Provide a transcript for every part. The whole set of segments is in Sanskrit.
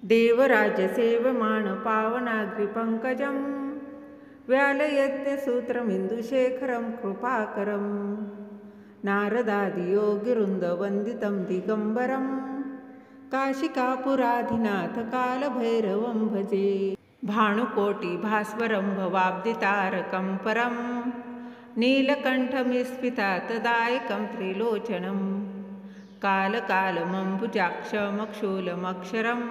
देवराजसेवमाण पावनाग्रिपङ्कजं व्यालयज्ञसूत्रमिन्दुशेखरं कृपाकरं नारदादियोगिवृन्दवन्दितं दिगम्बरं काशिकापुराधिनाथकालभैरवं भजे। भानुकोटिभास्वरं भवाब्दितारकं परं नीलकण्ठमिस्फितातदायकं त्रिलोचनं कालकालमम्बुजाक्षमक्षूलमक्षरं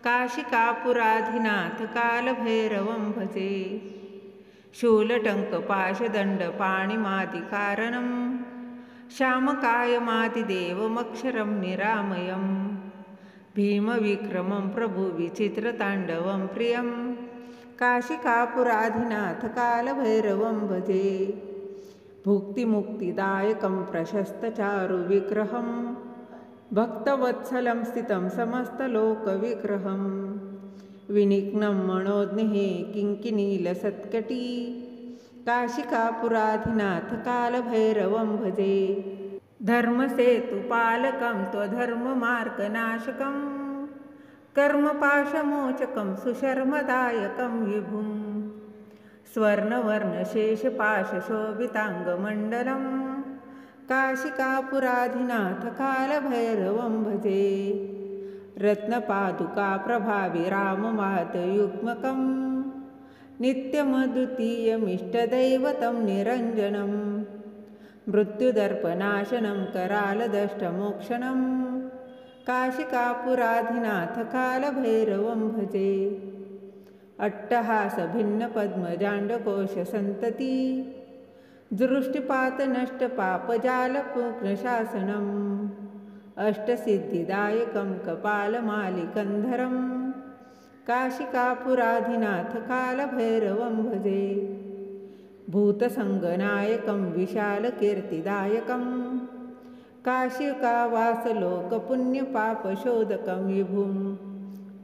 काशिकापुराधिनाथकालभैरवं भजे। शूलटङ्कपाशदण्डपाणिमादिकारणं श्यामकायमादिदेवमक्षरं निरामयं भीमविक्रमं प्रभुविचित्रताण्डवं प्रियं काशिकापुराधिनाथकालभैरवं भजे। भुक्तिमुक्तिदायकं प्रशस्तचारुविग्रहं भक्तवत्सलं स्थितं समस्तलोकविग्रहं विनिघ्नं मनोज्ञे किङ्किणीलसत्कटी काशिकापुराधिनाथकालभैरवं भजे। धर्मसेतुपालकं त्वधर्ममार्गनाशकं कर्मपाशमोचकं सुशर्मदायकं विभुं स्वर्णवर्णशेषपाशशोभिताङ्गमण्डलं काशिकापुराधिनाथकालभैरवं भजे। रत्नपादुकाप्रभाविराममातयुग्मकं नित्यमद्वितीयमिष्टदैवतं निरञ्जनं मृत्युदर्पनाशनं करालदष्टमोक्षणं काशिकापुराधिनाथकालभैरवं भजे। अट्टहासभिन्नपद्मजाण्डकोशसन्तती दृष्टिपातनष्टपापजालपूर्णशासनम् अष्टसिद्धिदायकं कपालमालिकन्धरं काशिकापुराधिनाथकालभैरवं भजे। भूतसङ्गनायकं विशालकीर्तिदायकं काशिकावासलोकपुण्यपापशोधकं विभुं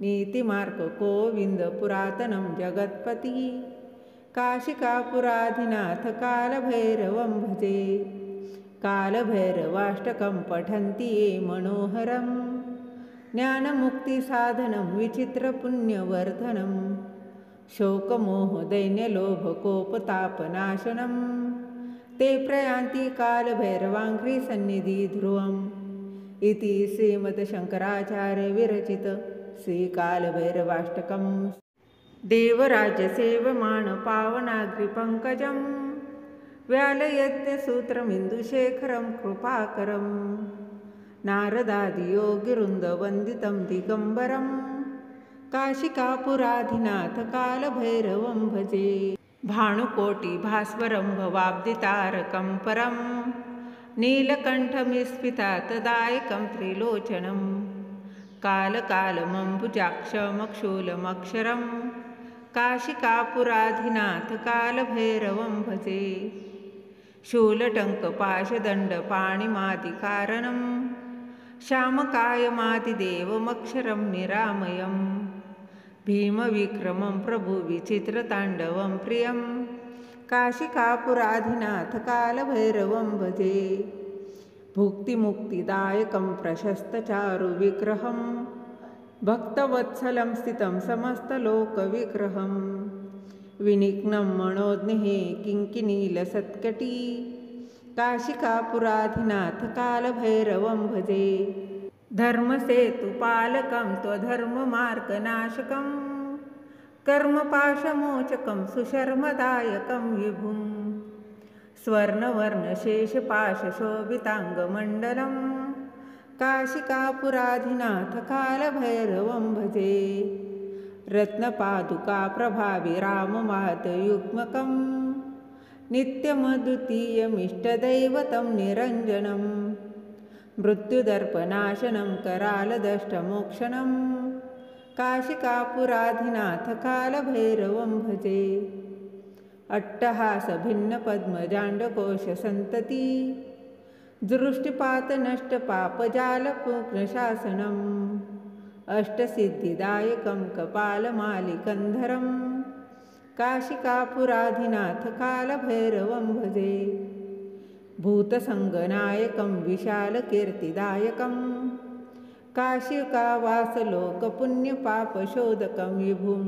नीतिमार्गगोविन्दपुरातनं जगत्पतिः काशिकापुराधिनाथकालभैरवं भजे। कालभैरवाष्टकं पठन्ति ये मनोहरं ज्ञानमुक्तिसाधनं विचित्रपुण्यवर्धनं शोकमोहदैन्यलोभकोपतापनाशनं ते प्रयान्ति कालभैरवाङ्घ्रिसन्निधिध्रुवम् इति श्रीमद्शङ्कराचार्यविरचित श्रीकालभैरवाष्टकं। देवराजसेवमाण पावनाग्रिपङ्कजं व्यालयज्ञसूत्रमिन्दुशेखरं कृपाकरं नारदादियोगिवृन्दवन्दितं दिगम्बरं काशिकापुराधिनाथकालभैरवं भजे। भानुकोटिभास्वरं भवाब्दितारकं परं नीलकण्ठमिस्फितातदायकं त्रिलोचनं कालकालमम्बुजाक्षमक्षूलमक्षरं काशिकापुराधिनाथकालभैरवं भजे। शूलटङ्कपाशदण्डपाणिमादिकारणं श्यामकायमादिदेवमक्षरं निरामयं भीमविक्रमं प्रभुविचित्रताण्डवं प्रियं काशिकापुराधिनाथकालभैरवं भजे। भुक्तिमुक्तिदायकं प्रशस्तचारुविग्रहं भक्तवत्सलं स्थितं समस्तलोकविग्रहं विनिघ्नं मनोज्ञे किङ्किणीलसत्कटी काशिकापुराधिनाथकालभैरवं भजे। धर्मसेतुपालकं त्वधर्ममार्गनाशकं कर्मपाशमोचकं सुशर्मदायकं विभुं स्वर्णवर्णशेषपाशशोभिताङ्गमण्डलं काशिकापुराधिनाथकालभैरवं भजे। रत्नपादुकाप्रभाविराममातयुग्मकं नित्यमद्वितीयमिष्टदैवतं निरञ्जनं मृत्युदर्पनाशनं करालदष्टमोक्षणं काशिकापुराधिनाथकालभैरवं भजे। अट्टहासभिन्नपद्मजाण्डकोशसन्तती दृष्टिपातनष्टपापजालपूर्णशासनम् अष्टसिद्धिदायकं कपालमालिकन्धरं काशिकापुराधिनाथकालभैरवं भजे। भूतसङ्गनायकं विशालकीर्तिदायकं काशिकावासलोकपुण्यपापशोधकं विभुं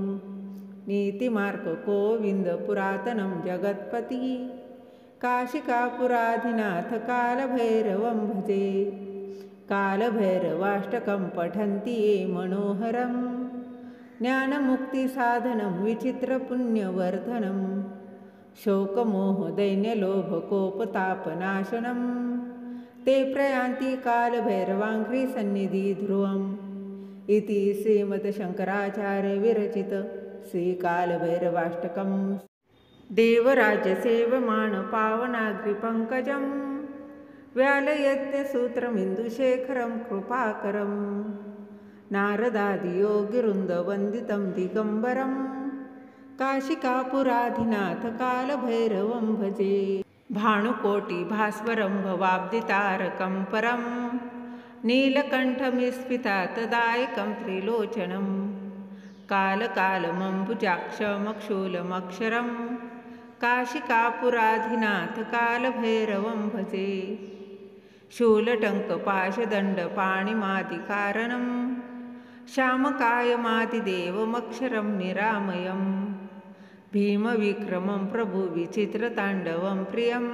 नीतिमार्गगोविन्द पुरातनं जगत्पति काशिकापुराधिनाथ कालभैरवं भजे कालभैरवाष्टकं पठन्ति ये मनोहरं ज्ञानमुक्तिसाधनं विचित्रपुण्यवर्धनं शोकमोहदैन्यलोभकोपतापनाशनं ते प्रयान्ति कालभैरवाङ्घ्रिसन्निधि ध्रुवम् इति श्रीमद्शङ्कराचार्यविरचित श्रीकालभैरवाष्टकं देवराज्यसेवमानपावनाग्रिपङ्कजं व्यालयज्ञसूत्रमिन्दुशेखरं कृपाकरं नारदादियोगिवृन्दवन्दितं दिगम्बरं काशिकापुराधिनाथ कालभैरवं भजे भानुकोटिभास्वरं भवाब्धितारकं परं नीलकण्ठमिस्फितातदायकं त्रिलोचनं कालकालमम्बुजाक्षमक्षूलमक्षरं काशिकापुराधिनाथ कालभैरवं भजे शूलटङ्कपाशदण्डपाणिमादिकारणं श्यामकायमादिदेवमक्षरं निरामयं भीमविक्रमं प्रभुविचित्रताण्डवं प्रियं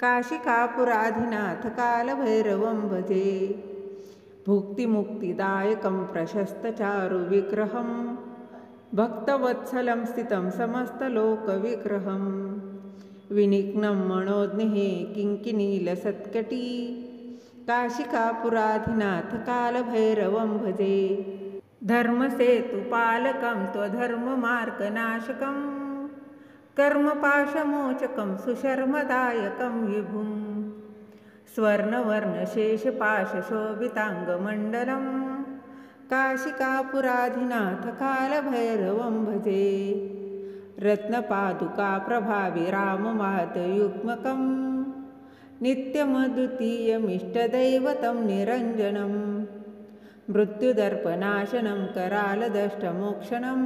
काशिकापुराधिनाथ कालभैरवं भजे भुक्तिमुक्तिदायकं प्रशस्तचारुविग्रहं भक्तवत्सलं स्थितं समस्तलोकविग्रहं विनिघ्नं मनोज्ञे किङ्किणीलसत्कटी काशिकापुराधिनाथ कालभैरवं भजे धर्मसेतुपालकं त्वधर्ममार्गनाशकं कर्मपाशमोचकं सुशर्मदायकं विभुं स्वर्णवर्णशेषपाशशोभिताङ्गमण्डलं काशिकापुराधिनाथ कालभैरवं भजे रत्नपादुकाप्रभाविराममातयुग्मकं नित्यमद्वितीयमिष्टदैवतं निरञ्जनं मृत्युदर्पनाशनं करालदष्टमोक्षणं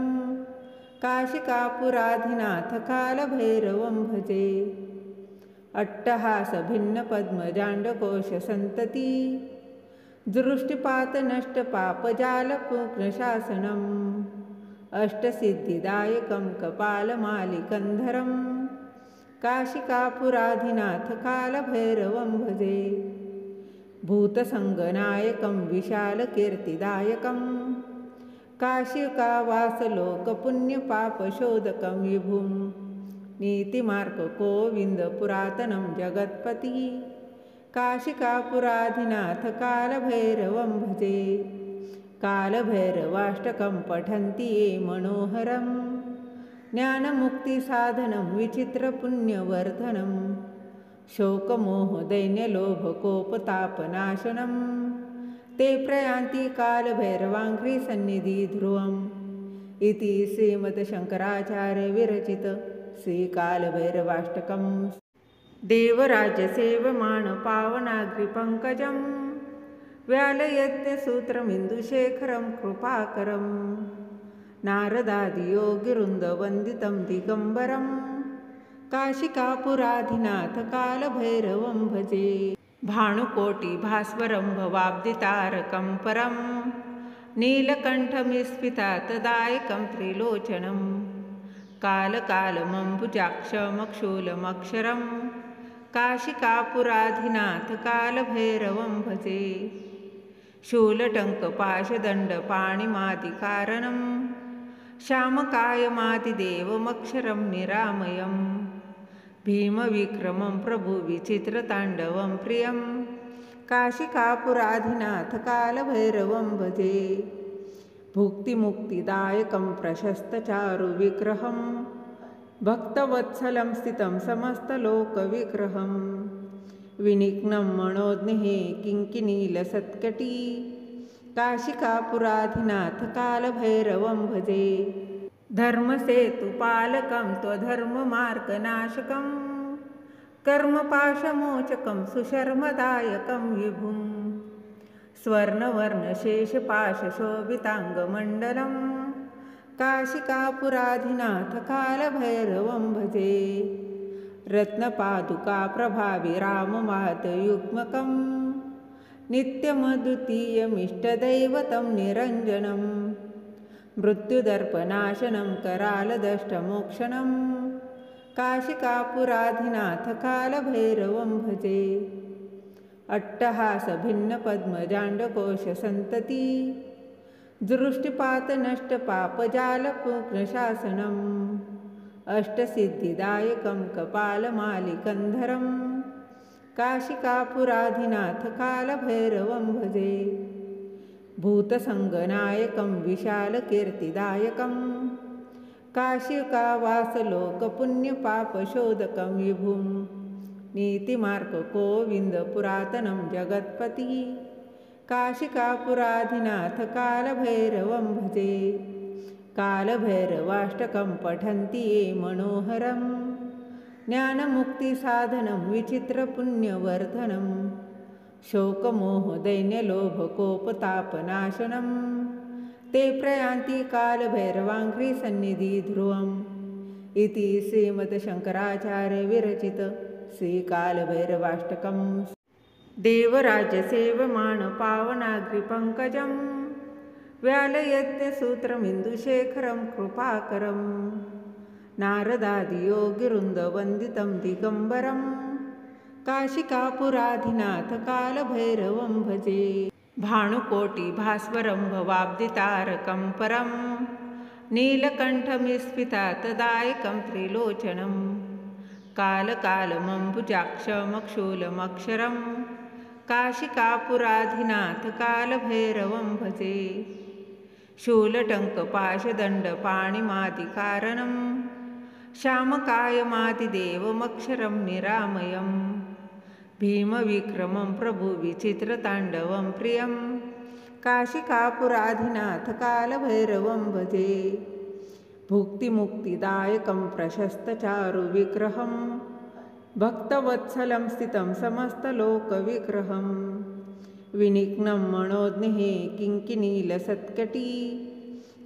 काशिकापुराधिनाथ कालभैरवं भजे अट्टहासभिन्नपद्मजाण्डकोशसन्तति दृष्टिपातनष्टपापजालपूर्णशासनम् अष्टसिद्धिदायकं कपालमालिकन्धरं काशिकापुराधिनाथ कालभैरवं भजे भूतसङ्गनायकं विशालकीर्तिदायकं काशिकावासलोकपुण्यपापशोधकं विभुं नीतिमार्गगोविन्द पुरातनं जगत्पति काशिकापुराधिनाथ कालभैरवं भजे कालभैरवाष्टकं पठन्ति ये मनोहरं ज्ञानमुक्तिसाधनं विचित्रपुण्यवर्धनं शोकमोहदैन्यलोभकोपतापनाशनं ते प्रयान्ति कालभैरवाङ्घ्रिसन्निधि ध्रुवम् इति श्रीमद्शङ्कराचार्यविरचित श्रीकालभैरवाष्टकं देवराज्यसेवमानपावनाग्रिपङ्कजं व्यालयज्ञसूत्रमिन्दुशेखरं कृपाकरं नारदादियोगिवृन्दवन्दितं दिगम्बरं काशिकापुराधिनाथ कालभैरवं भजे भानुकोटिभास्वरं भवाब्धितारकं परं नीलकण्ठमिस्फितातदायकं त्रिलोचनं कालकालमम्बुजाक्षमक्षूलमक्षरं काशिकापुराधिनाथ कालभैरवं भजे शूलटङ्कपाशदण्डपाणिमादिकारणं श्यामकायमादिदेवमक्षरं निरामयं भीमविक्रमं प्रभुविचित्रताण्डवं प्रियं काशिकापुराधिनाथ कालभैरवं भजे भुक्तिमुक्तिदायकं प्रशस्तचारुविग्रहं भक्तवत्सलं स्थितं समस्तलोकविग्रहं विनिघ्नं मनोज्ञे किङ्किणीलसत्कटी काशिकापुराधिनाथ कालभैरवं भजे धर्मसेतुपालकं त्वधर्ममार्गनाशकं कर्मपाशमोचकं सुशर्मदायकं विभुं स्वर्णवर्णशेषपाशशोभिताङ्गमण्डलं काशिकापुराधिनाथ कालभैरवं भजे रत्नपादुकाप्रभाविराममातयुग्मकं नित्यमद्वितीयमिष्टदैवतं निरञ्जनं मृत्युदर्पनाशनं करालदष्टमोक्षणं काशिकापुराधिनाथकालभैरवं भजे। अट्टहासभिन्नपद्मजाण्डकोशसन्तती दृष्टिपातनष्टपापजालपूर्णशासनम् अष्टसिद्धिदायकं कपालमालिकन्धरं काशिकापुराधिनाथकालभैरवं भजे। भूतसङ्गनायकं विशालकीर्तिदायकं काशिकावासलोकपुण्यपापशोधकं विभुं नीतिमार्गगोविन्दपुरातनं जगत्पति काशिकापुराधिनाथकालभैरवं भजे। कालभैरवाष्टकं पठन्ति ये मनोहरं ज्ञानमुक्तिसाधनं विचित्रपुण्यवर्धनं शोकमोहदैन्यलोभकोपतापनाशनं ते प्रयान्ति कालभैरवाङ्घ्रिसन्निधिध्रुवम् इति श्रीमद्शङ्कराचार्यविरचित श्रीकालभैरवाष्टकं देवराज्यसेवमानपावनाग्रिपङ्कजं व्यालयज्ञसूत्रमिन्दुशेखरं कृपाकरं नारदादियोगिवृन्दवन्दितं दिगम्बरं काशिकापुराधिनाथकालभैरवं भजे। भानुकोटिभास्वरं भवाब्धितारकं परं नीलकण्ठमिस्फितातदायकं त्रिलोचनं कालकालमम्बुजाक्षमक्षूलमक्षरं काशिकापुराधिनाथकालभैरवं भजे। शूलटङ्कपाशदण्डपाणिमादिकारणं श्यामकायमादिदेवमक्षरं निरामयं भीमविक्रमं प्रभुविचित्रताण्डवं प्रियं काशिकापुराधिनाथकालभैरवं भजे। भुक्तिमुक्तिदायकं प्रशस्तचारुविग्रहं भक्तवत्सलं स्थितं समस्तलोकविग्रहं विनिघ्नं मनोज्ञः किङ्किणीलसत्कटी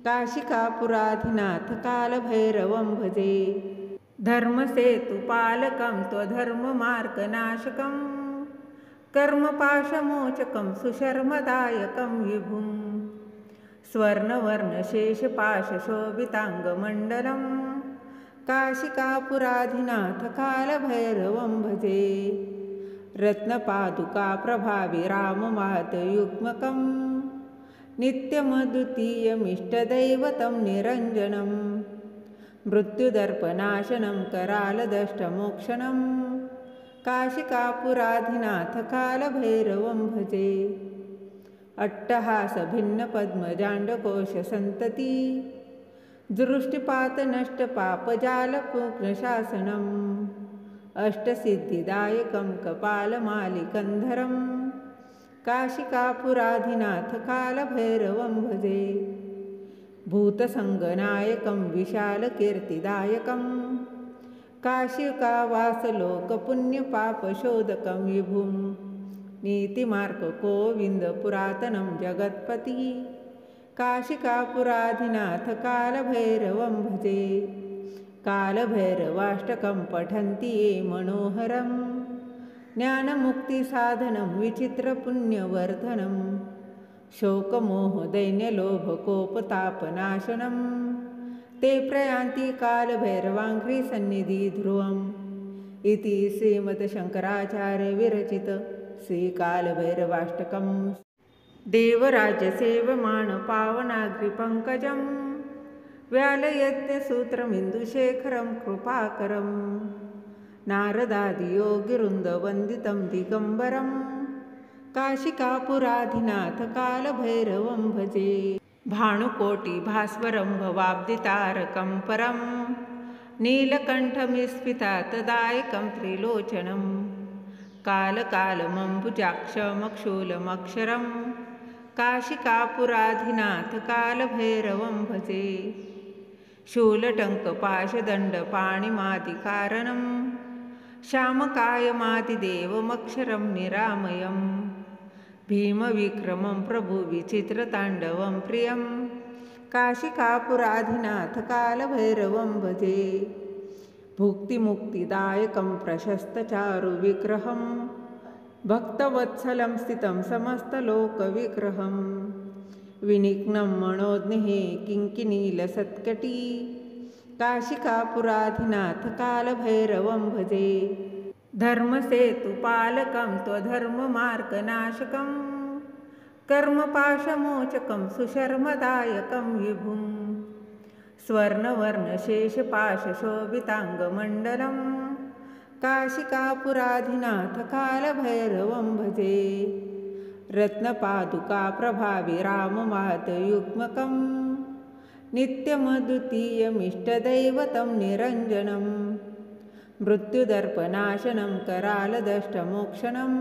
काशिकापुराधिनाथकालभैरवं भजे। धर्मसेतुपालकं त्वधर्ममार्गनाशकं कर्मपाशमोचकं सुशर्मदायकं विभुं स्वर्णवर्णशेषपाशशोभिताङ्गमण्डलं काशिकापुराधिनाथकालभैरवं भजे। रत्नपादुकाप्रभाविराममातयुग्मकं नित्यमद्वितीयमिष्टदैवतं निरञ्जनं मृत्युदर्पनाशनं करालदष्टमोक्षणं काशिकापुराधिनाथकालभैरवं भजे। अट्टहासभिन्नपद्मजाण्डकोशसन्तती दृष्टिपातनष्टपापजालपूर्णशासनम् अष्टसिद्धिदायकं कपालमालिकन्धरं काशिकापुराधिनाथकालभैरवं भजे। भूतसङ्गनायकं विशालकीर्तिदायकं काशिकावासलोकपुण्यपापशोधकं विभुं नीतिमार्गगोविन्दपुरातनं जगत्पति काशिकापुराधिनाथकालभैरवं भजे। कालभैरवाष्टकं पठन्ति ये मनोहरं ज्ञानमुक्तिसाधनं विचित्रपुण्यवर्धनं शोकमोहदैन्यलोभकोपतापनाशनं ते प्रयान्ति कालभैरवाङ्घ्रिसन्निधिध्रुवम् इति श्रीमद्शङ्कराचार्यविरचित श्रीकालभैरवाष्टकं देवराज्यसेवमानपावनाग्रिपङ्कजं व्यालयज्ञसूत्रमिन्दुशेखरं कृपाकरं नारदादियोगिवृन्दवन्दितं दिगम्बरं काशिकापुराधिनाथकालभैरवं भजे। भानुकोटिभास्वरं भवाब्धितारकं परं नीलकण्ठमिस्फितातदायकं त्रिलोचनं कालकालमम्बुजाक्षमक्षूलमक्षरं काशिकापुराधिनाथकालभैरवं भजे। शूलटङ्कपाशदण्डपाणिमादिकारणं श्यामकायमादिदेवमक्षरं निरामयं भीमविक्रमं प्रभुविचित्रताण्डवं प्रियं काशिकापुराधिनाथकालभैरवं भजे। भुक्तिमुक्तिदायकं प्रशस्तचारुविग्रहं भक्तवत्सलं स्थितं समस्तलोकविग्रहं विनिघ्नं मनोज्ञे किङ्किणीलसत्कटी काशिकापुराधिनाथ कालभैरवं भजे। धर्मसेतुपालकं त्वधर्ममार्गनाशकं कर्मपाशमोचकं सुशर्मदायकं विभुं स्वर्णवर्णशेषपाशशोभिताङ्गमण्डलं काशिकापुराधिनाथ कालभैरवं भजे। रत्नपादुकाप्रभाविराममादयुग्मकं नित्यमद्वितीयमिष्टदैवतं निरञ्जनं मृत्युदर्पनाशनं करालदष्टमोक्षणं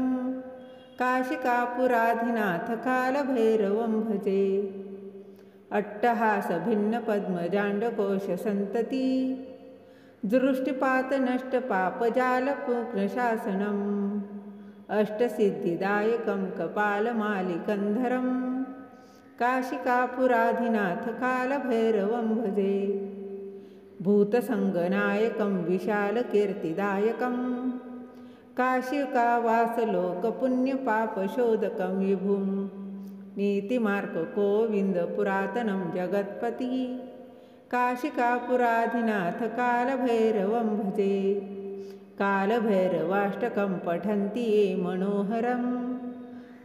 काशिकापुराधिनाथ कालभैरवं भजे। अट्टहासभिन्नपद्मजाण्डकोशसन्तती दृष्टिपातनष्टपापजालपूर्णशासनम् अष्टसिद्धिदायकं कपालमालिकन्धरं काशिकापुराधिनाथ कालभैरवं भजे। भूतसङ्गनायकं विशालकीर्तिदायकं काशिकावासलोकपुण्यपापशोधकं विभुं नीतिमार्गगोविन्दपुरातनं जगत्पति काशिकापुराधिनाथ कालभैरवं भजे। कालभैरवाष्टकं पठन्ति ये मनोहरं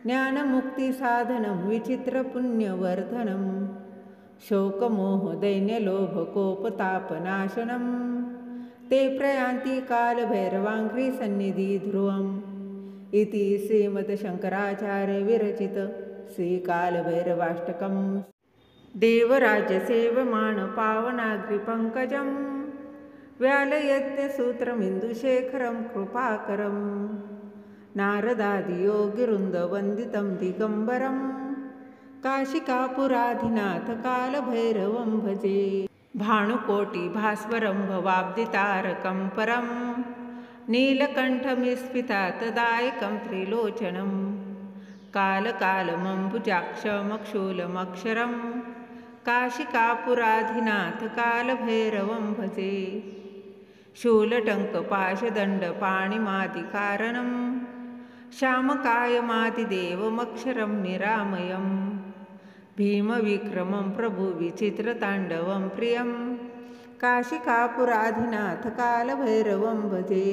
ज्ञानमुक्तिसाधनं विचित्रपुण्यवर्धनं शोकमोहदैन्यलोभकोपतापनाशनं ते प्रयान्ति कालभैरवाङ्घ्रिसन्निधिध्रुवम् इति श्रीमद्शङ्कराचार्यविरचित श्रीकालभैरवाष्टकं। देवराज्यसेवमानपावनाग्रिपङ्कजं व्यालयज्ञसूत्रमिन्दुशेखरं कृपाकरं नारदादियोगिवृन्दवन्दितं दिगम्बरं काशिकापुराधिनाथ कालभैरवं भजे। भानुकोटिभास्वरं भवाब्धितारकं परं नीलकण्ठमिस्फितातदायकं त्रिलोचनं कालकालमम्बुजाक्षमक्षूलमक्षरं काशिकापुराधिनाथ कालभैरवं भजे। शूलटङ्कपाशदण्डपाणिमादिकारणं श्यामकायमादिदेवमक्षरं निरामयं भीमविक्रमं प्रभुविचित्रताण्डवं प्रियं काशिकापुराधिनाथ कालभैरवं भजे।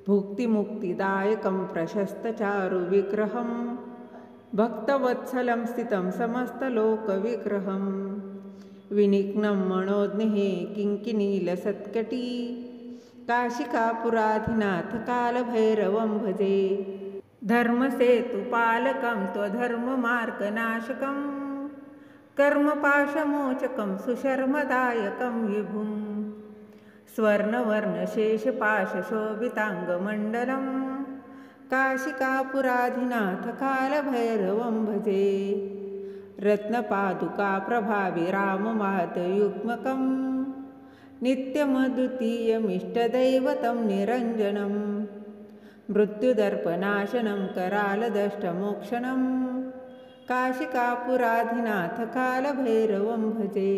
भुक्तिमुक्तिदायकं प्रशस्तचारुविग्रहं भक्तवत्सलं स्थितं समस्तलोकविग्रहं विनिघ्नं मनोज्ञे किङ्किणीलसत्कटी काशिकापुराधिनाथ कालभैरवं भजे। धर्मसेतुपालकं त्वधर्ममार्गनाशकं कर्मपाशमोचकं सुशर्मदायकं विभुं स्वर्णवर्णशेषपाशशोभिताङ्गमण्डलं काशिकापुराधिनाथ कालभैरवं भजे। रत्नपादुकाप्रभाविराममादयुग्मकं नित्यमद्वितीयमिष्टदैवतं निरञ्जनं मृत्युदर्पनाशनं करालदष्टमोक्षणं काशिकापुराधिनाथ कालभैरवं भजे।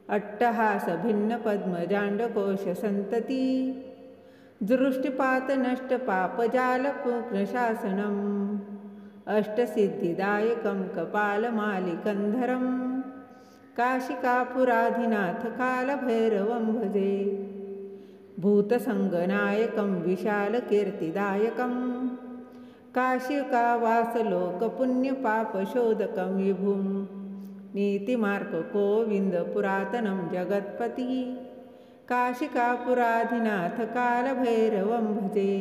अट्टहासभिन्नपद्मजाण्डकोशसन्तती दृष्टिपातनष्टपापजालपूर्णशासनम् अष्टसिद्धिदायकं कपालमालिकन्धरं काशिकापुराधिनाथ कालभैरवं भजे। भूतसङ्गनायकं विशालकीर्तिदायकं काशिकावासलोकपुण्यपापशोधकं विभुं नीतिमार्गगोविन्दपुरातनं जगत्पति काशिकापुराधिनाथ कालभैरवं भजे।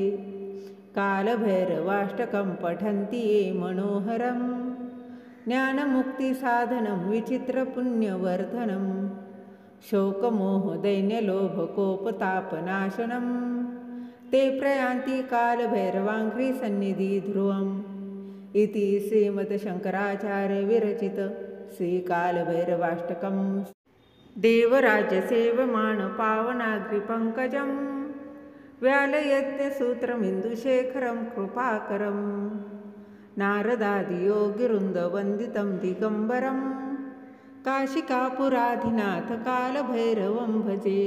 कालभैरवाष्टकं पठन्ति ये मनोहरं ज्ञानमुक्तिसाधनं विचित्रपुण्यवर्धनं शोकमोहदैन्यलोभकोपतापनाशनं ते प्रयान्ति कालभैरवाङ्घ्रिसन्निधिध्रुवम् इति श्रीमद्शङ्कराचार्यविरचित श्रीकालभैरवाष्टकं। देवराज्यसेवमानपावनाग्रिपङ्कजं व्यालयज्ञसूत्रमिन्दुशेखरं कृपाकरं नारदादियोगिवृन्दवन्दितं दिगम्बरं काशिकापुराधिनाथ कालभैरवं भजे।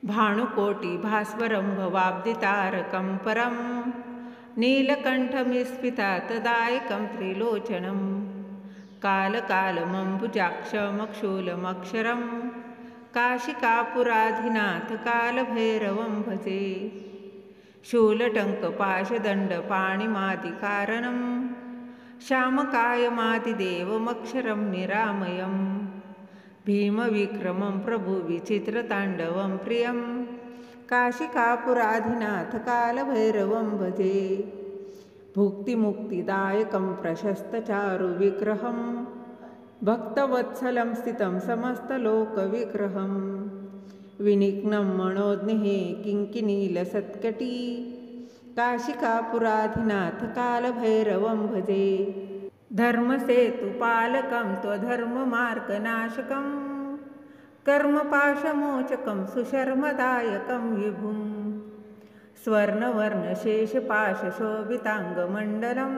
भानुकोटिभास्वरं भवाब्धितारकं परं नीलकण्ठमिस्फितातदायकं त्रिलोचनं कालकालमम्बुजाक्षमक्षूलमक्षरं काशिकापुराधिनाथकालभैरवं भजे। शूलटङ्कपाशदण्डपाणिमादिकारणं श्यामकायमादिदेवमक्षरं निरामयं भीमविक्रमं प्रभुविचित्रताण्डवं प्रियं काशिकापुराधिनाथकालभैरवं भजे। भुक्तिमुक्तिदायकं प्रशस्तचारुविग्रहं भक्तवत्सलं स्थितं समस्तलोकविग्रहं विनिघ्नं मनोज्ञे किङ्किणीलसत्कटी काशिकापुराधिनाथकालभैरवं भजे। धर्मसेतुपालकं त्वधर्ममार्गनाशकं कर्मपाशमोचकं सुशर्मदायकं विभुं स्वर्णवर्णशेषपाशशोभिताङ्गमण्डलं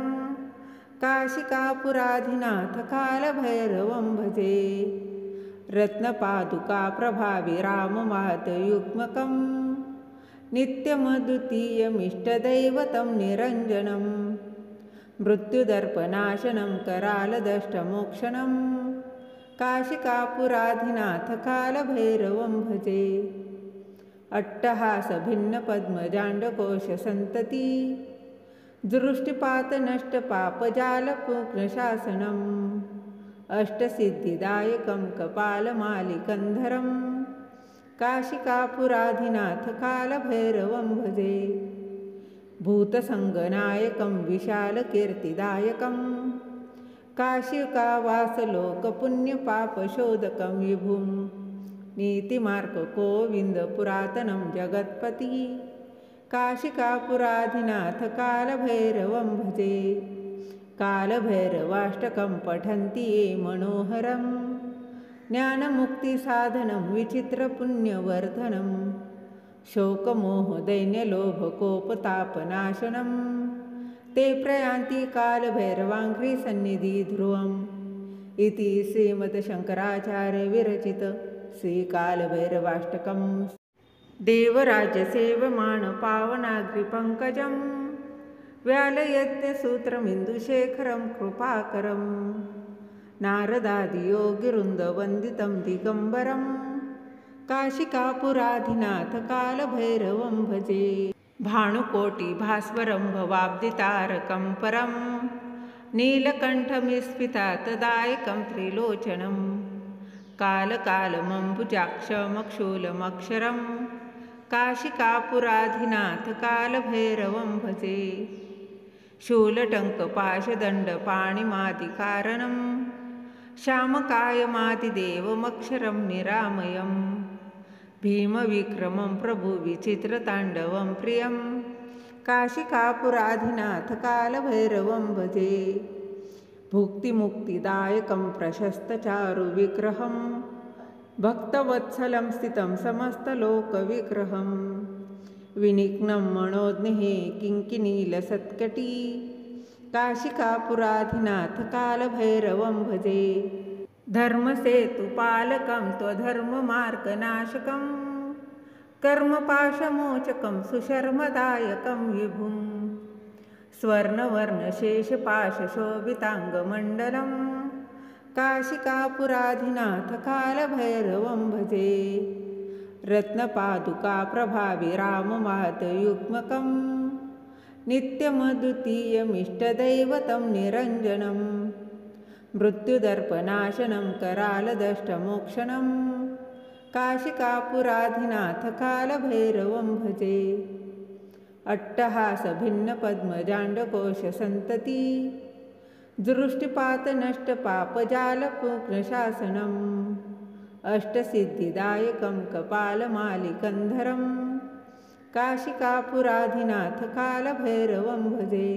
काशिकापुराधिनाथकालभैरवं भजे। रत्नपादुकाप्रभाविराममादयुग्मकं नित्यमद्वितीयमिष्टदैवतं निरञ्जनं मृत्युदर्पनाशनं करालदष्टमोक्षणं काशिकापुराधिनाथकालभैरवं भजे। अट्टहासभिन्नपद्मजाण्डकोशसन्तती दृष्टिपातनष्टपापजालपूर्णशासनम् अष्टसिद्धिदायकं कपालमालिकन्धरं काशिकापुराधिनाथकालभैरवं भजे। भूतसङ्गनायकं विशालकीर्तिदायकं काशिकावासलोकपुण्यपापशोधकं विभुं नीतिमार्गगोविन्दपुरातनं जगत्पति काशिकापुराधिनाथकालभैरवं भजे। कालभैरवाष्टकं पठन्ति ये मनोहरं ज्ञानमुक्तिसाधनं विचित्रपुण्यवर्धनं शोकमोहदैन्यलोभकोपतापनाशनं ते प्रयान्ति कालभैरवाङ्घ्रिसन्निधिध्रुवम् इति श्रीमद्शङ्कराचार्यविरचित श्रीकालभैरवाष्टकं देवराजसेव्यमाणपावनाग्रिपङ्कजं व्यालयज्ञसूत्रमिन्दुशेखरं कृपाकरं नारदादियोगिवृन्दवन्दितं दिगम्बरं काशिकापुराधिनाथकालभैरवं भजे। भानुकोटिभास्वरं भवाब्धितारकं परं नीलकण्ठमिस्फितातदायकं त्रिलोचनं कालकालमम्बुजाक्षमक्षूलमक्षरं काशिकापुराधिनाथकालभैरवं भजे। शूलटङ्कपाशदण्डपाणिमादिकारणं श्यामकायमादिदेवमक्षरं निरामयं भीमविक्रमं प्रभुविचित्रताण्डवं प्रियं काशिकापुराधिनाथकालभैरवं भजे। भुक्तिमुक्तिदायकं प्रशस्तचारुविग्रहं भक्तवत्सलं स्थितं समस्तलोकविग्रहं विनिघ्नं मनोज्ञे किङ्किणीलसत्कटी काशिकापुराधिनाथकालभैरवं भजे। धर्मसेतुपालकं त्वधर्ममार्गनाशकं कर्मपाशमोचकं सुशर्मदायकं विभुं स्वर्णवर्णशेषपाशशोभिताङ्गमण्डलं काशिकापुराधिनाथकालभैरवं भजे। रत्नपादुकाप्रभाविराममादयुग्मकं नित्यमद्वितीयमिष्टदैवतं निरञ्जनं मृत्युदर्पनाशनं करालदष्टमोक्षणं काशिकापुराधिनाथकालभैरवं भजे। अट्टहासभिन्नपद्मजाण्डकोशसन्तती दृष्टिपातनष्टपापजालपूर्णशासनम् अष्टसिद्धिदायकं कपालमालिकन्धरं काशिकापुराधिनाथकालभैरवं भजे।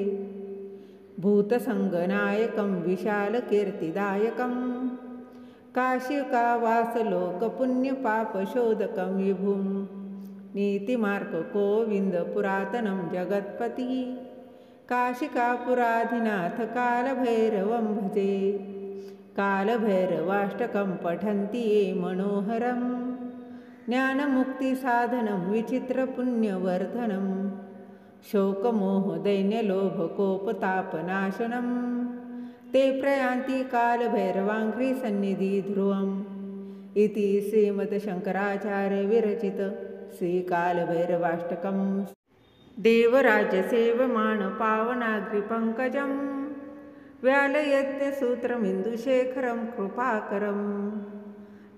भूतसङ्गनायकं विशालकीर्तिदायकं काशिकावासलोकपुण्यपापशोधकं विभुं नीतिमार्गगोविन्दपुरातनं जगत्पति काशिकापुराधिनाथकालभैरवं भजे। कालभैरवाष्टकं पठन्ति ये मनोहरं ज्ञानमुक्तिसाधनं विचित्रपुण्यवर्धनं शोकमोहदैन्यलोभकोपतापनाशनं ते प्रयान्ति कालभैरवाङ्घ्रि सन्निधि ध्रुवम् इति श्रीमद्शङ्कराचार्यविरचित श्रीकालभैरवाष्टकम् देवराज्यसेवमानपावनाग्रिपङ्कजं व्यालयत्यसूत्रमिन्दुशेखरं कृपाकरं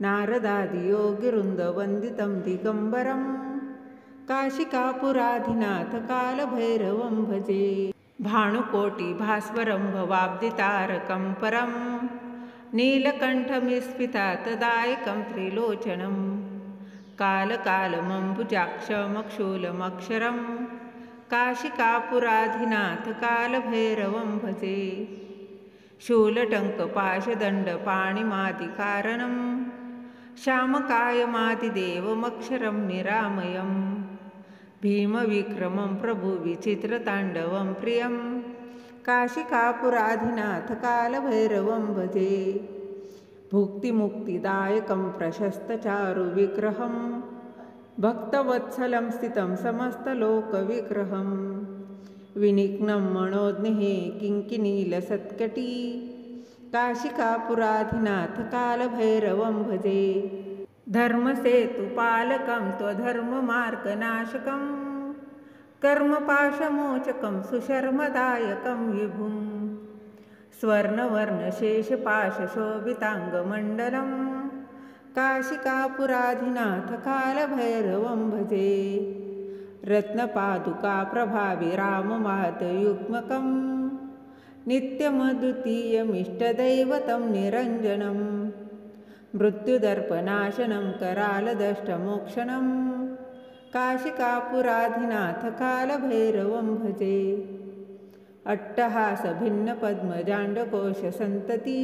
नारदादियोगिवृन्दवन्दितं दिगम्बरं काशिकापुराधिनाथकालभैरवं भजे भानुकोटिभास्वरं भवाब्दितारकं परं नीलकण्ठमिस्फितातदायकं त्रिलोचनं कालकालमम्बुजाक्षमक्षूलमक्षरं काशिकापुराधिनाथकालभैरवं भजे शूलटङ्कपाशदण्डपाणिमादिकारणं श्यामकायमादिदेवमक्षरं निरामयं भीमविक्रमं प्रभुविचित्रताण्डवं प्रियं काशिकापुराधिनाथकालभैरवं भजे भुक्तिमुक्तिदायकं प्रशस्तचारुविग्रहं भक्तवत्सलं स्थितं समस्तलोकविग्रहं विनिघ्नं मनोज्ञे किङ्किणीलसत्कटी काशिकापुराधिनाथकालभैरवं भजे धर्मसेतुपालकं त्वधर्ममार्गनाशकं कर्मपाशमोचकं सुशर्मदायकं विभुं स्वर्णवर्णशेषपाशशोभिताङ्गमण्डलं काशिकापुराधिनाथकालभैरवं भजे रत्नपादुकाप्रभाविराममातयुग्मकं नित्यमद्वितीयमिष्टदैवतं निरञ्जनं मृत्युदर्पनाशनं करालदष्टमोक्षणं काशिकापुराधिनाथकालभैरवं भजे अट्टहासभिन्नपद्मजाण्डकोशसन्तति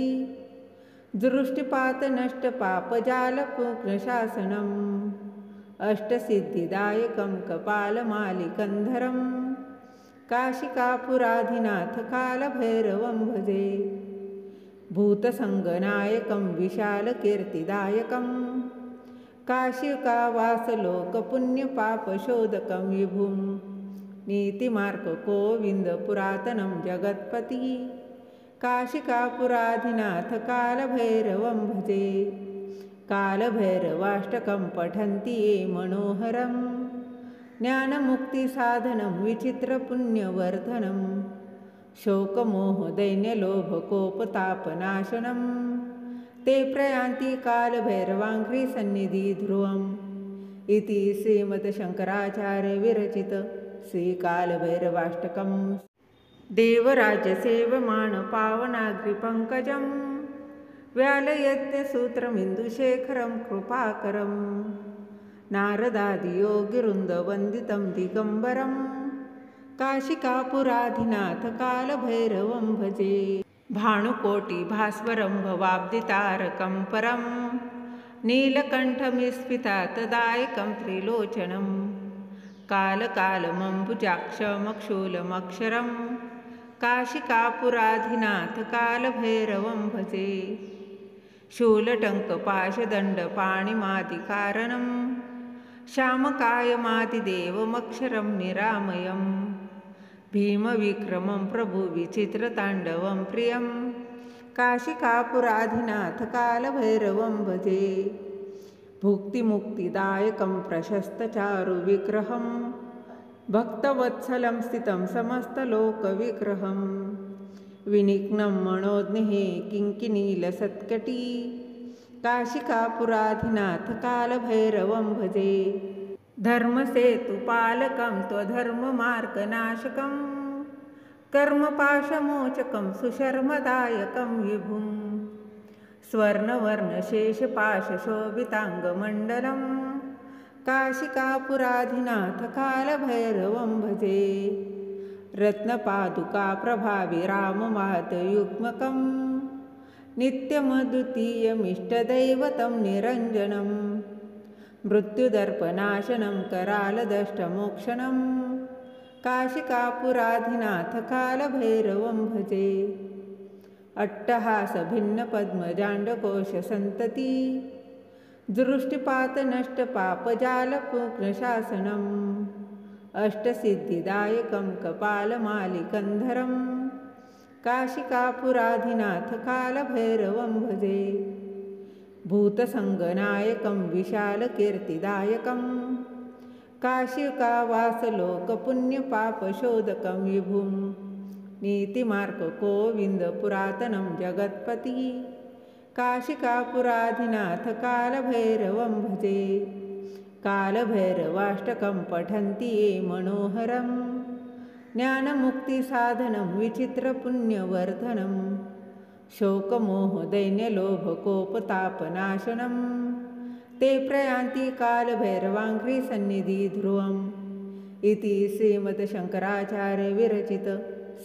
दृष्टिपातनष्टपापजालपूर्णशासनम् अष्टसिद्धिदायकं कपालमालिकन्धरं काशिकापुराधिनाथकालभैरवं भजे भूतसङ्गनायकं विशालकीर्तिदायकं काशिकावासलोकपुण्यपापशोधकं विभुं नीतिमार्गगोविन्दपुरातनं जगत्पति काशिकापुराधिनाथकालभैरवं भजे कालभैरवाष्टकं पठन्ति ये मनोहरं ज्ञानमुक्तिसाधनं विचित्रपुण्यवर्धनं शोकमोहदैन्यलोभकोपतापनाशनं ते प्रयान्ति कालभैरवाङ्घ्रि सन्निधि ध्रुवम् इति श्रीमद्शङ्कराचार्यविरचित श्रीकालभैरवाष्टकम् देवराज्यसेवमानपावनाग्रिपङ्कजं व्यालयत्यसूत्रमिन्दुशेखरं कृपाकरं नारदादियोगिवृन्दवन्दितं दिगम्बरं काशिकापुराधिनाथकालभैरवं भजे भानुकोटिभास्वरं भवाब्दितारकं परं नीलकण्ठमिस्फितातदायकं त्रिलोचनं कालकालमम्बुजाक्षमक्षूलमक्षरं काशिकापुराधिनाथकालभैरवं भजे शूलटङ्कपाशदण्डपाणिमादिकारणं श्यामकायमादिदेवमक्षरं निरामयं भीमविक्रमं प्रभुविचित्रताण्डवं प्रियं काशिकापुराधिनाथकालभैरवं भजे भुक्तिमुक्तिदायकं प्रशस्तचारुविग्रहं भक्तवत्सलं स्थितं समस्तलोकविग्रहं विनिघ्नं मनोज्ञे किङ्किणीलसत्कटी काशिकापुराधिनाथकालभैरवं भजे धर्मसेतुपालकं त्वधर्ममार्गनाशकं कर्मपाशमोचकं सुशर्मदायकं विभुं स्वर्णवर्णशेषपाशशोभिताङ्गमण्डलं काशिकापुराधिनाथकालभैरवं भजे रत्नपादुकाप्रभाविराममातयुग्मकं नित्यमद्वितीयमिष्टदैवतं निरञ्जनं मृत्युदर्पनाशनं करालदष्टमोक्षणं काशिकापुराधिनाथकालभैरवं भजे अट्टहासभिन्नपद्मजाण्डकोशसन्तति दृष्टिपातनष्टपापजालपूर्णशासनम् अष्टसिद्धिदायकं कपालमालिकन्धरं काशिकापुराधिनाथ कालभैरवं भजे। भूतसङ्गनायकं विशालकीर्तिदायकं काशिकावासलोकपुण्यपापशोधकं विभुं नीतिमार्गगोविन्दपुरातनं जगत्पतिः काशिकापुराधिनाथ कालभैरवं भजे। कालभैरवाष्टकं पठन्ति ये मनोहरं ज्ञानमुक्तिसाधनं विचित्रपुण्यवर्धनं शोकमोहदैन्यलोभकोपतापनाशनं ते प्रयान्ति कालभैरवाङ्घ्रिसन्निधिध्रुवम् इति श्रीमद्शङ्कराचार्यविरचित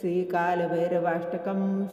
श्रीकालभैरवाष्टकम्।